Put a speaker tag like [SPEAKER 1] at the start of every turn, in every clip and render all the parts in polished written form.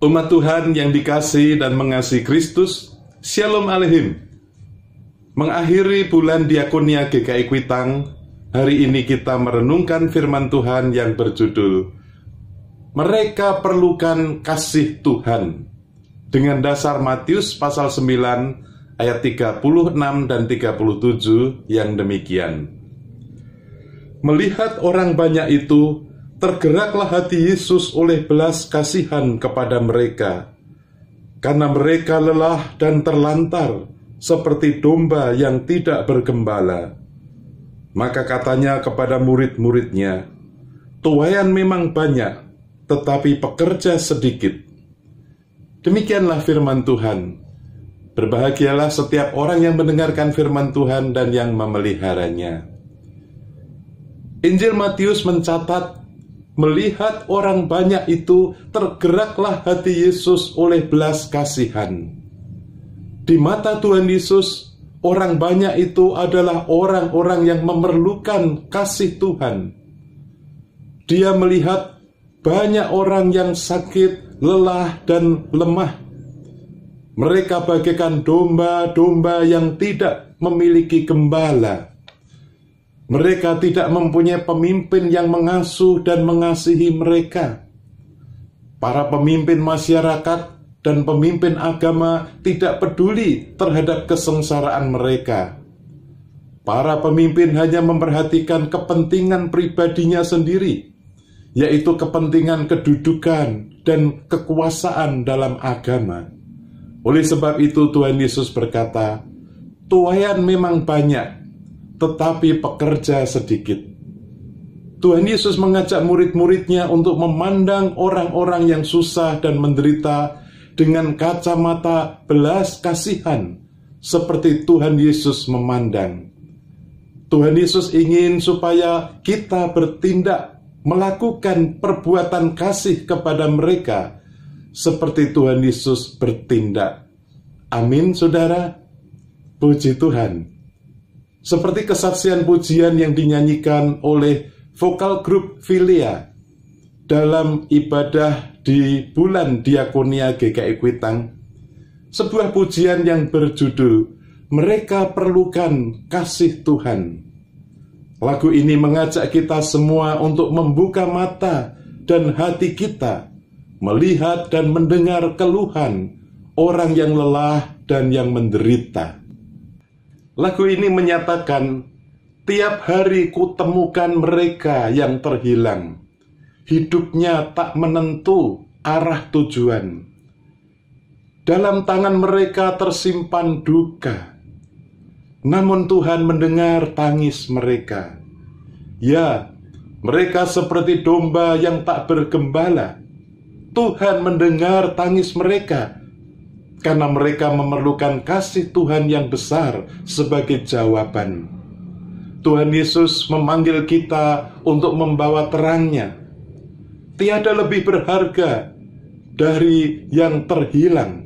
[SPEAKER 1] Umat Tuhan yang dikasihi dan mengasihi Kristus, Shalom Aleichem. Mengakhiri bulan Diakonia GKI Kuitang, hari ini kita merenungkan firman Tuhan yang berjudul Mereka Perlukan Kasih Tuhan, dengan dasar Matius pasal 9 ayat 36 dan 37 yang demikian. Melihat orang banyak itu, tergeraklah hati Yesus oleh belas kasihan kepada mereka, karena mereka lelah dan terlantar, seperti domba yang tidak bergembala. Maka katanya kepada murid-muridnya, tuaian memang banyak, tetapi pekerja sedikit. Demikianlah firman Tuhan. Berbahagialah setiap orang yang mendengarkan firman Tuhan dan yang memeliharanya. Injil Matius mencatat, melihat orang banyak itu, tergeraklah hati Yesus oleh belas kasihan. Di mata Tuhan Yesus, orang banyak itu adalah orang-orang yang memerlukan kasih Tuhan. Dia melihat banyak orang yang sakit, lelah, dan lemah. Mereka bagaikan domba-domba yang tidak memiliki gembala. Mereka tidak mempunyai pemimpin yang mengasuh dan mengasihi mereka. Para pemimpin masyarakat dan pemimpin agama tidak peduli terhadap kesengsaraan mereka. Para pemimpin hanya memperhatikan kepentingan pribadinya sendiri, yaitu kepentingan kedudukan dan kekuasaan dalam agama. Oleh sebab itu Tuhan Yesus berkata, tuaian memang banyak, tetapi pekerja sedikit. Tuhan Yesus mengajak murid-muridnya untuk memandang orang-orang yang susah dan menderita dengan kacamata belas kasihan, seperti Tuhan Yesus memandang. Tuhan Yesus ingin supaya kita bertindak, melakukan perbuatan kasih kepada mereka, seperti Tuhan Yesus bertindak. Amin, saudara. Puji Tuhan. Seperti kesaksian pujian yang dinyanyikan oleh vokal grup Filia dalam ibadah di bulan Diakonia GKI Kuitang, sebuah pujian yang berjudul Mereka Perlukan Kasih Tuhan. Lagu ini mengajak kita semua untuk membuka mata dan hati kita, melihat dan mendengar keluhan orang yang lelah dan yang menderita. Lagu ini menyatakan, tiap hari kutemukan mereka yang terhilang. Hidupnya tak menentu arah tujuan. Dalam tangan mereka tersimpan duka. Namun Tuhan mendengar tangis mereka. Ya, mereka seperti domba yang tak bergembala. Tuhan mendengar tangis mereka, karena mereka memerlukan kasih Tuhan yang besar sebagai jawaban. Tuhan Yesus memanggil kita untuk membawa terangnya. Tiada lebih berharga dari yang terhilang.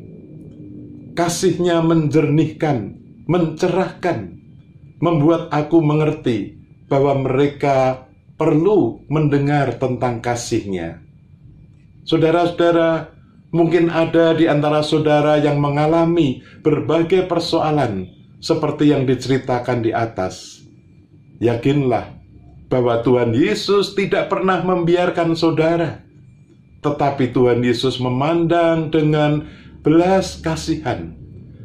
[SPEAKER 1] Kasih-Nya menjernihkan, mencerahkan, membuat aku mengerti bahwa mereka perlu mendengar tentang kasih-Nya. Saudara-saudara, mungkin ada di antara saudara yang mengalami berbagai persoalan seperti yang diceritakan di atas. Yakinlah bahwa Tuhan Yesus tidak pernah membiarkan saudara, tetapi Tuhan Yesus memandang dengan belas kasihan.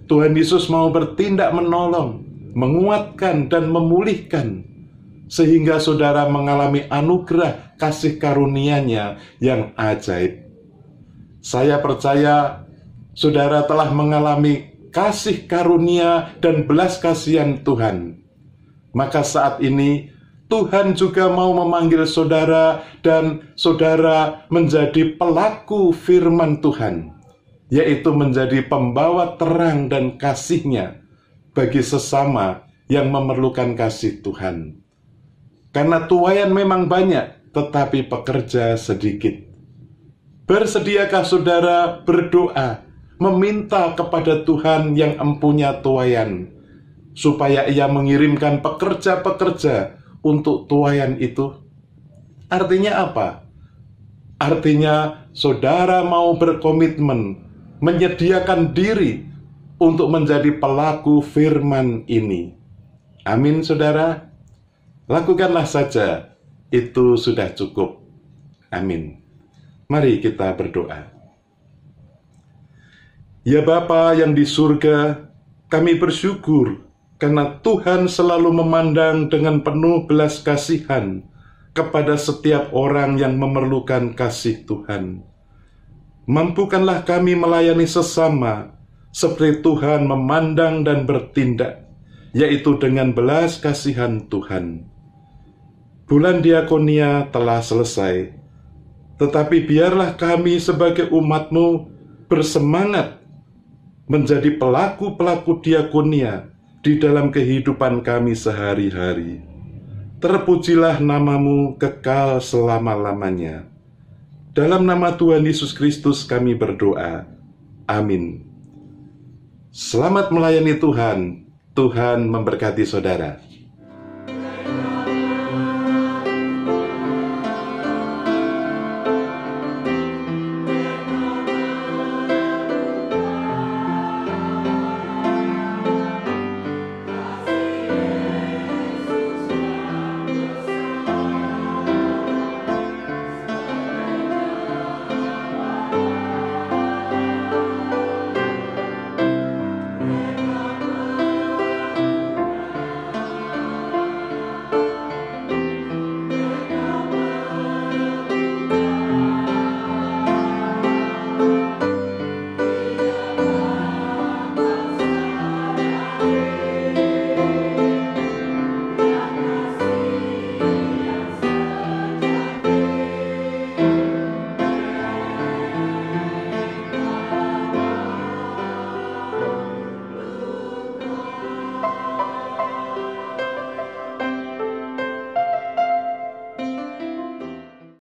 [SPEAKER 1] Tuhan Yesus mau bertindak menolong, menguatkan dan memulihkan, sehingga saudara mengalami anugerah kasih karunia-Nya yang ajaib. Saya percaya saudara telah mengalami kasih karunia dan belas kasihan Tuhan. Maka saat ini Tuhan juga mau memanggil saudara dan saudara menjadi pelaku firman Tuhan, yaitu menjadi pembawa terang dan kasih-Nya bagi sesama yang memerlukan kasih Tuhan. Karena tuaian memang banyak, tetapi pekerja sedikit. Bersediakah saudara berdoa, meminta kepada Tuhan yang empunya tuaian, supaya ia mengirimkan pekerja-pekerja untuk tuaian itu? Artinya apa? Artinya saudara mau berkomitmen menyediakan diri untuk menjadi pelaku firman ini. Amin, saudara. Lakukanlah saja, itu sudah cukup. Amin. Mari kita berdoa. Ya Bapa yang di surga, kami bersyukur karena Tuhan selalu memandang dengan penuh belas kasihan kepada setiap orang yang memerlukan kasih Tuhan. Mampukanlah kami melayani sesama seperti Tuhan memandang dan bertindak, yaitu dengan belas kasihan Tuhan. Bulan diakonia telah selesai, tetapi biarlah kami sebagai umat-Mu bersemangat menjadi pelaku-pelaku diakonia di dalam kehidupan kami sehari-hari. Terpujilah nama-Mu kekal selama-lamanya. Dalam nama Tuhan Yesus Kristus kami berdoa. Amin. Selamat melayani Tuhan. Tuhan memberkati saudara.